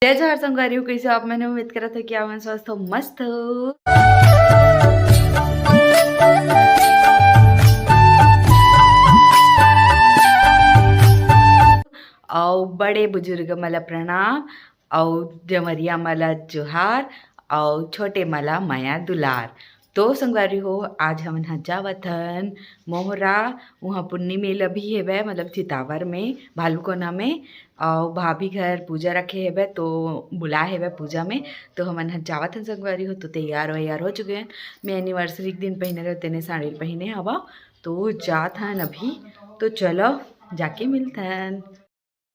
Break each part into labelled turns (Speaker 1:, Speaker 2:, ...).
Speaker 1: जय जोहार संगवारी हो, कैसे आप? मैंने उम्मीद करा था कि आप स्वस्थ हो, मस्त हो। और बड़े बुजुर्ग मला प्रणाम और जमरिया मला जोहार और छोटे मला माया दुलार। तो संगवारी हो, आज हम यहाँ जावत हन मोहरा, वहाँ पुन्नी मेला भी हेबे, मतलब चितावर में भालूकोना में। और भाभी घर पूजा रखे हेबे तो बुला हेबे पूजा में, तो हम यहाँ जावत हन संगवारी हो। तो तैयार वैयार हो चुके हैं। मैं एनिवर्सरी के दिन पहने रहे तेने साड़ी पहने हवा, तो जात हन अभी। तो चलो जाके मिलते हैं।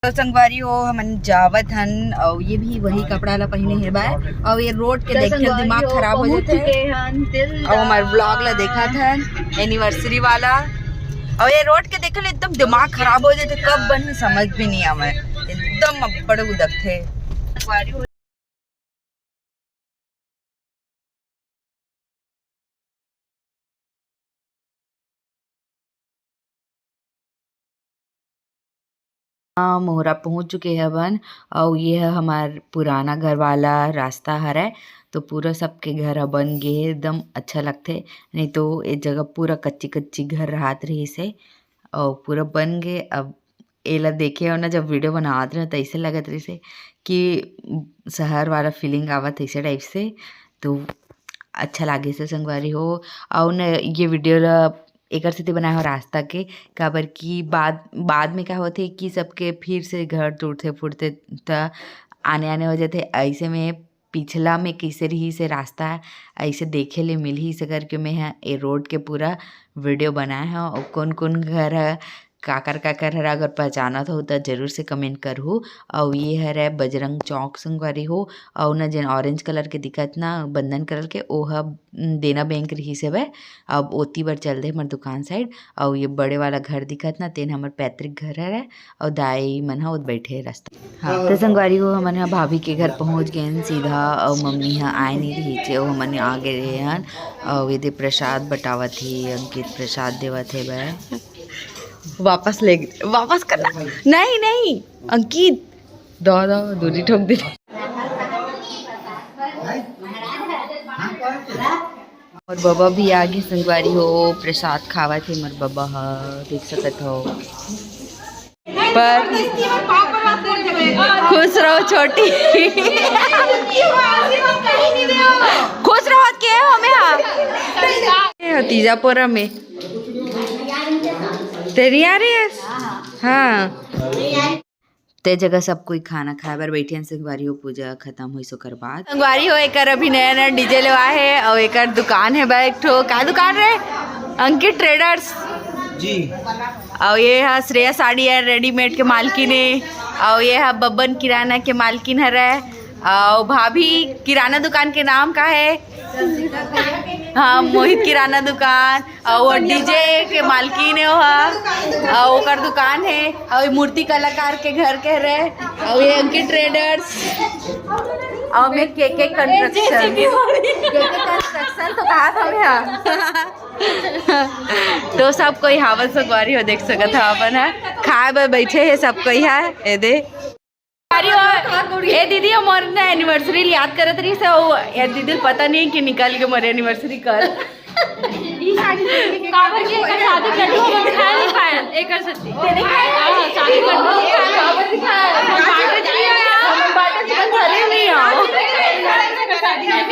Speaker 1: तो संगवारी हो, हमन जावत हन और ये भी वही कपड़ा ला पहने हे बाय। और ये रोड के देख के दिमाग खराब हो जाते और हमारे ब्लॉग ला देखा था एनिवर्सरी वाला। और ये रोड के देखल एकदम दिमाग खराब हो जाते, कब बन समझ भी नहीं आवे, एकदम बड़े उदक थे। मोहरा पहुंच चुके हैं बन। और ये है हमार पुराना घर वाला रास्ता हरा। तो पूरा सबके घर बन गए, एकदम अच्छा लगते। नहीं तो ये जगह पूरा कच्ची कच्ची घर राहत रही से, और पूरा बन गए। अब एला देखे हो ना, जब वीडियो बनात रहे तो ऐसे लगत रही से कि शहर वाला फीलिंग आवत ऐसे टाइप से। तो अच्छा लागे से संगवारी हो। और न ये वीडियो ला एकर सेती बनाए हो रास्ता के, काबर की बाद में क्या होते कि सबके फिर से घर टूटते फूटते त आने आने हो जाते। ऐसे में पिछला में कैसे रही से रास्ता ऐसे देखे ले मिल ही से करके मैं ये रोड के पूरा वीडियो बनाए हैं। और कौन कौन घर है काकर है, अगर पहचानत हो तो जरूर से कमेंट करहु। और ये है बजरंग चौक संगवारी हो। और न जन ऑरेंज कलर के दिखत ना बंधन कलर के, ओ ह देना बैंक रही से वह। अब ओती बार चल दे हमार दुकान साइड। और ये बड़े वाला घर दिखत ना, तेन हमार पैतृक घर है। और दाई मन हा बैठे रास्ता। हाँ तो संगवारी हो, हमन यहाँ भाभी के घर पहुँच गए सीधा। और मम्मी यहाँ आए नहीं रही थे, और हमन आ गए हन। और ये प्रसाद बटावत ही, अंकित प्रसाद देवत है वह। वापस करना नहीं अंकित दादा दूरी ठोक दे। और बाबा भी आगे संगवारी हो, प्रसाद खावा थे मर बाबा हा, देख सकत हो। पर खुश रहो छोटी, खुश रहो के हो में तीजापुरा में तेरी आ रही है। हाँ ते जगह सब कोई खाना खाए बार बैठे संगवारी हो। पूजा खत्म हुई सो कर बाद संगवारी हो एक अभी नया नया डीजे लेवा है। और एक दुकान है बैग ठो का दुकान रे अंकित ट्रेडर्स जी। और ये है श्रेया साड़ी है रेडीमेड के मालकिन है। और ये है बब्बन किराना के मालकिन है। और भाभी किराना दुकान के नाम का है? हाँ मोहित किराना दुकान। और वो डीजे के मालकिन है और ओकर दुकान है। और मूर्ति कलाकार के घर कह रहे। और ये अंकित ट्रेडर्स। और मैं के कंस्ट्रक्शन तो कहा था मैं। तो सब कोई हावत संगवारी हो देख सकत है अपन है खाए बर बैठे है सब कोई है। ए दे ए दीदी हमारे ना एनिवर्सरी याद करत रही से। ये दीदी पता नहीं कि निकल के हमारे एनिवर्सरी कर काबर के शादी कर लो हम खा नहीं पाए एकर सच्ची तेरे हां शादी कर लो काबर दिखा बाटे चाहिए यार बाटे चिकन खरे नहीं आओ शादी नहीं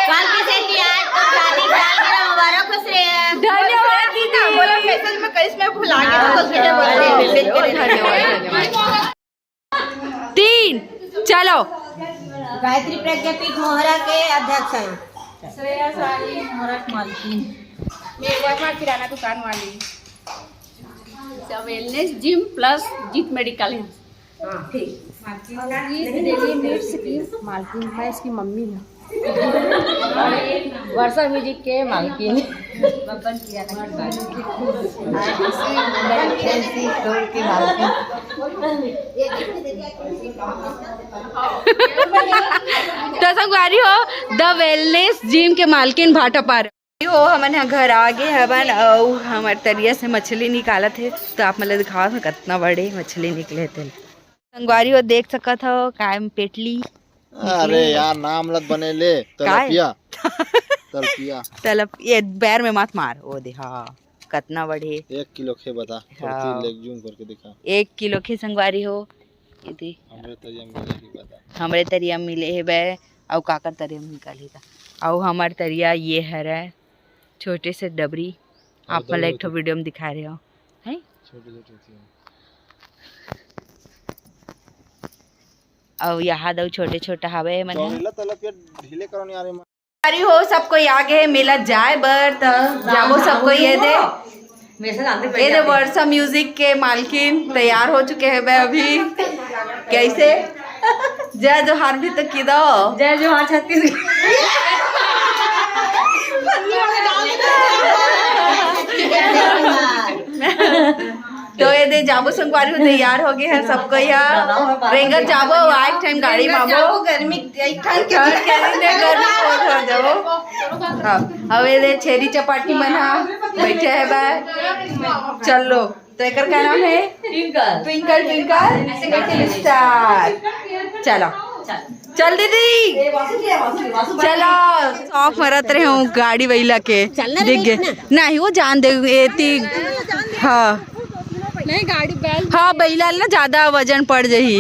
Speaker 1: काल के से यार शादी साल के मुबारक हो रे। धन्यवाद दीदी, बोला मैसेज में कइस में भुला गए तो मैसेज करे धन्यवाद। 3 चलो
Speaker 2: गायत्री प्रज्ञापीठ मोहरा के अध्यक्ष हैं श्रेया साड़ी मोहरा मालकिन,
Speaker 3: मेरे किराना दुकान वाली, वेलनेस जिम प्लस जीत मेडिकल है।
Speaker 2: ठीक
Speaker 3: मालकिन है, इसकी मम्मी है। वर्षा म्यूजिक के मालकिन
Speaker 2: बब्बन किराना फैंसी स्टोर के मालकिन।
Speaker 1: तो संगवारी हो द वेलनेस जिम के मालकिन भाटा पार हो। हमन यहाँ घर आ गए हवन और हमारे तरिया से मछली निकालत है। तो आप मतलब दिखाओ कितना बड़े मछली निकले थे। संगवारी हो देख सकत हो कायम पेटली।
Speaker 4: अरे यार नाम लत बने ले तलपिया तलपिया
Speaker 1: तलब ये पैर में मत मार वो दे। हाँ कितना बढ़े
Speaker 4: 1 किलो खे बता
Speaker 1: हाँ।
Speaker 4: लेग जूम करके दिखा
Speaker 1: 1 किलो के संगवारी हो ये दे
Speaker 4: हमरे तरिया मिलेगी बता
Speaker 1: हमरे तरिया मिले है बे और काकर तरिया निकालेगा और हमार तरिया ये है छोटे से डबरी आप मला एक ठो वीडियो में दिखा रहे हो है
Speaker 4: छोटे
Speaker 1: और यहाँ दो छोटे छोटे हवे मन
Speaker 4: तलपिया ढीले करो नहीं आ रहे
Speaker 1: अरे हो सबको आगे मेला जाए बर त जाबो सबको ये दे वर्षा म्यूजिक के मालकिन तैयार हो चुके हैं भाई अभी कैसे जय जोहार भी तो की दो
Speaker 3: जय जोहार छत्तीसगढ़।
Speaker 1: तो ये दे जाबो संगवारी हो तैयार हो गए हैं सबको यहाँ रेंगर जाबो आज टाइम गाड़ी माबो
Speaker 2: गर्मी
Speaker 1: गर्मी बहुत हो जाबो अब ये दे छेरी चपाटी बना बैठे है बा चलो तो एक क्या नाम है ट्विंकल ट्विंकल ट्विंकल स्टार चलो चल दीदी चलो शौक मरत रहे हूँ गाड़ी वहीला के दिख गए नहीं वो जान दे हाँ
Speaker 3: नहीं गाड़ी बैल
Speaker 1: हाँ बैला ना ज्यादा वजन पड़ जाही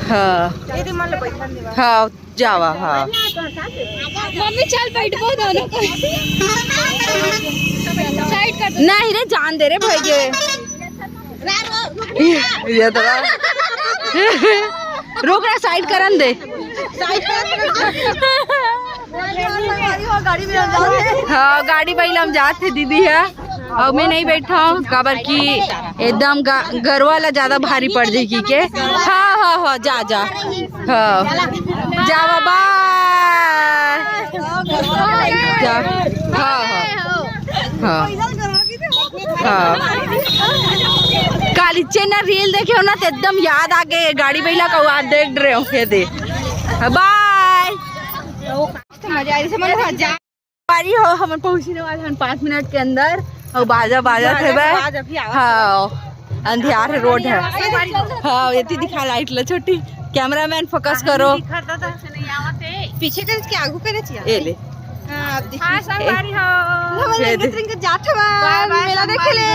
Speaker 1: हाँ हाँ जावा हाँ
Speaker 3: मम्मी चल बैठो दोनों को साइड कर
Speaker 1: नहीं रे जान दे रे भैया ये तो रुक रहा साइड करन दे हाँ गाड़ी बैला हम जाते दीदी है और मैं नहीं बैठा हूँ काबर की एकदम घर वाला ज्यादा भारी पड़ जाएगी के हाँ हाँ हाँ जा जा हाँ जा बाबा जा हाँ हाँ हाँ काली चेना रील देखे हो ना तो एकदम याद आ गए गाड़ी बैला का आज देख रहे हो ये दे बाय मजा आ रही जा पारी हो हम पहुँचने वाले हैं 5 मिनट के अंदर और बाजा बाजा थे भाई हाँ अंधियार रोड है हाँ ये दिखा लाइट ला छोटी कैमरामैन फोकस करो
Speaker 2: पीछे कर के आगू करे
Speaker 1: ये ले
Speaker 2: मेला देखे ले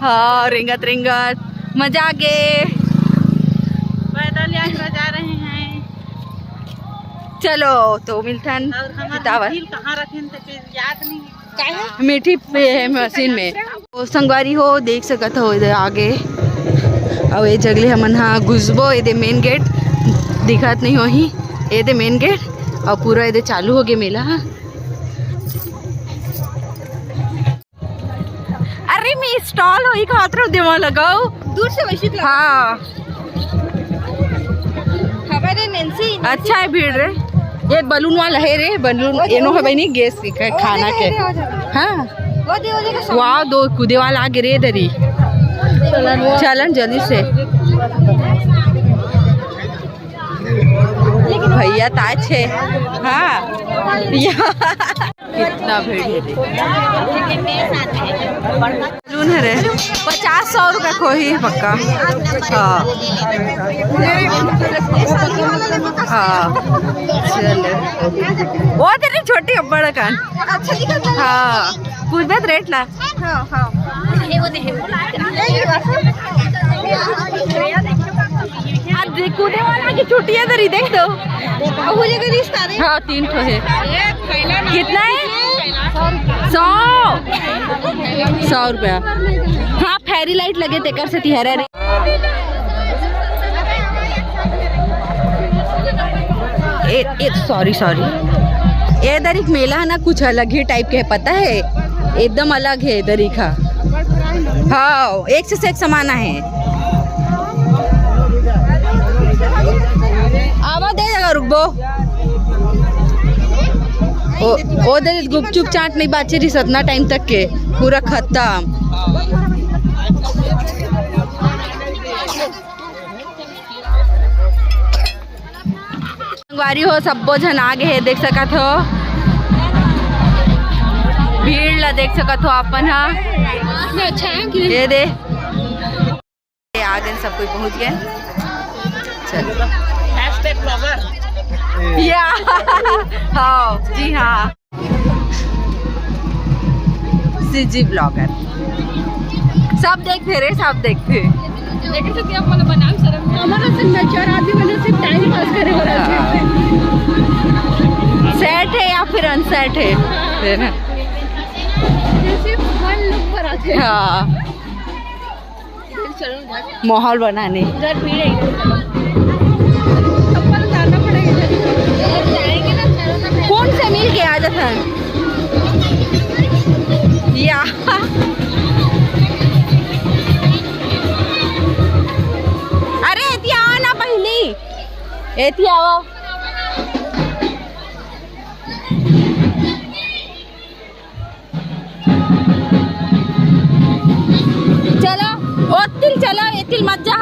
Speaker 1: हाँ रिंगत रिंगत मजा आ गए
Speaker 2: पैदल यात्रा जा रहे हैं
Speaker 1: चलो तो मिल्टन
Speaker 2: कहाँ रखे थे याद नहीं
Speaker 1: मीठी पे है मशीन में तो संगवारी हो देख सकत हो इधर आगे और ये जगले हमन हाँ घुसबो ये मेन गेट दिखत नहीं हो ही ये मेन गेट और पूरा ये चालू हो गया मेला। अरे मैं स्टॉल हो खातर देवा लगाओ
Speaker 2: दूर से वैसे
Speaker 1: हाँ
Speaker 2: खबर है नैन्सी
Speaker 1: अच्छा है भीड़ रे ये बलून वाला है रे बलून एनो है नहीं गैस खाना के हाँ वाह 2 कूदे वाला आगे रे दरी चलन जल्दी से भैया ताज है हाँ कितना भीड़ है रे 50-100 रुपया को ही पक्का हाँ हाँ चलो वो तेरी छोटी बड़ा कान हाँ कुछ बात रेट ला कूदे वाला की छुट्टी है तेरी देख दो हाँ 3 ठो है कितना है 100 रुपया हाँ फेरी लाइट लगे तेकर से तिहरा रे सॉरी ये इधर एक मेला है ना कुछ अलग ही टाइप के है पता है एकदम अलग है इधर का हाँ एक से एक समाना है आवा दे जगह रुकबो उधर गुपचुप चाट नहीं बाची रही सतना टाइम तक के पूरा खत्म संगवारी हो सबो झन आगे है देख सकत हो भीड़ ला देख सकत हो अपन हा ये दे सब कोई पहुंच गए। चलो या हाँ जी हाँ, सीजी ब्लॉगर सब देखते रे, सब देखते।
Speaker 3: लेकिन तो क्या बोले बनाम शर्म हमारा से नचर आदमी वाले से टाइम पास करे वाला
Speaker 1: सेट है या फिर अनसेट है,
Speaker 3: जैसे फन लुक पर आते हैं।
Speaker 1: हाँ
Speaker 3: चलो
Speaker 1: माहौल बनाने।
Speaker 3: इधर भीड़ है, चप्पल उतारना पड़ेगा इधर जाएंगे ना, चलो ना।
Speaker 1: कौन से मिल के आ जाता या अरे एती आवा ना पहली, एती आवा। चलो ओतिल चलो, एतिल मत जा।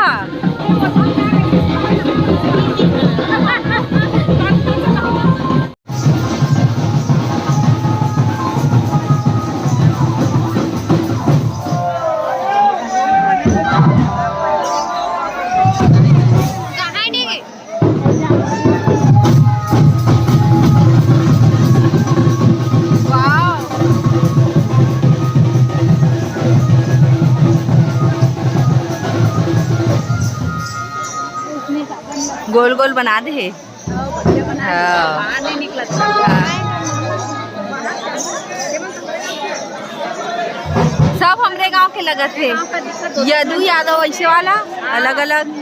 Speaker 1: गोल गोल बना दे। हाँ। सब हमरे गांव के लगत है, यदु यादव ऐसे वाला अलग अलग।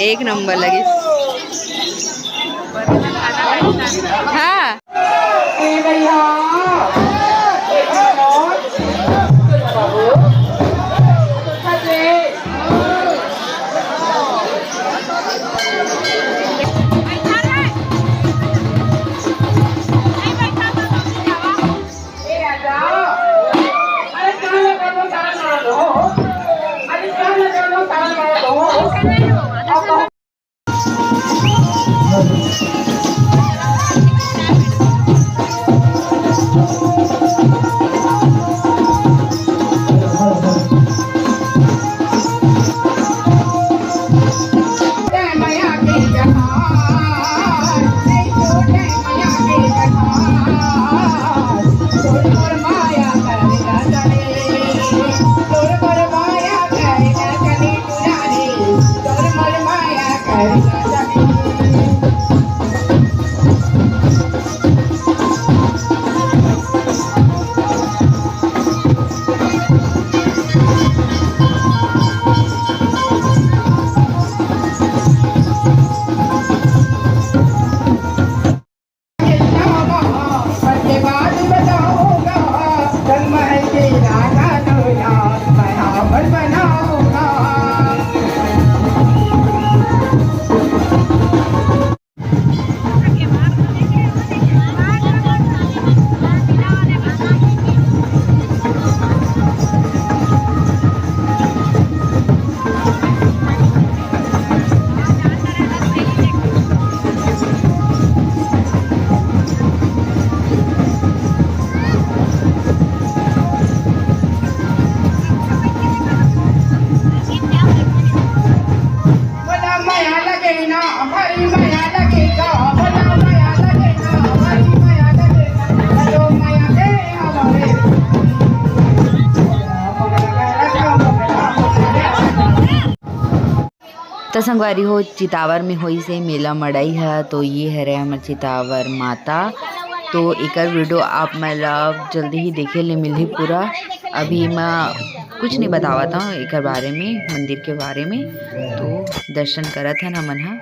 Speaker 1: एक नंबर लगी। हाँ तो संगवारी हो चितावर में होई से मेला मड़ाई है। तो ये है रे हमार चितावर माता। तो एक वीडियो आप मतलब जल्दी ही देखे ले मिली पूरा। अभी मैं कुछ नहीं बतावता हूँ एक बारे में, मंदिर के बारे में। तो दर्शन करत है ना मन हा।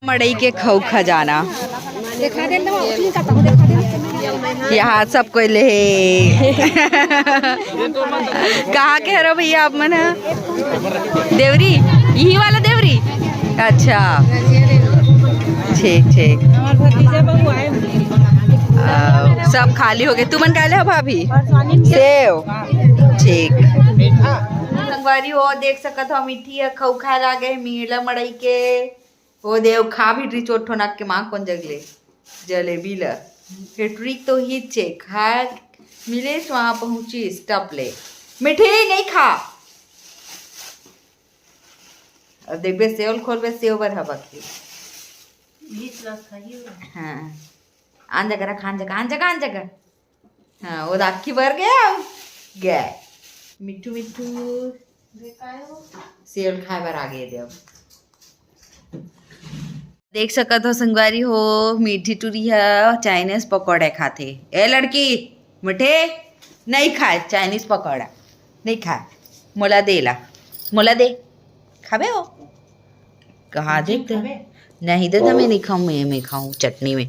Speaker 1: मड़ई के खौ खजाना यहाँ सब कोई ले कहाँ के हरो भैया आप मन देवरी, यही वाला देवरी। अच्छा ठीक ठीक। सब खाली हो गए। तू मन कहले हो भाभी सेव ठीक। संगवारी हो देख सकत हो मिठी है खौ खाए लागे मेला मड़ई के। वो देव खा भी री चोट ठोनक के माँ कौन जगले जलेबी ला ट्रिक तो ही चे खा मिले वहाँ पहुँची स्टॉप ले मिठे नहीं खा। अब देखबे सेवल खोलबे सेव बर हवा की। हाँ आन जगह रख, आन जगह हाँ वो दाखी भर गया मिठू मिठू सेवल खाए बार आ गए देव। देख सकत हो संगवारी हो मीठी टूरी है चाइनीज पकौड़े खाते। ए लड़की मिठे नहीं खाए चाइनीज पकौड़ा नहीं खाए। मोला दे खाबे हो कहा देखते नहीं देता। मैं नहीं खाऊँ, मैं खाऊँ चटनी में।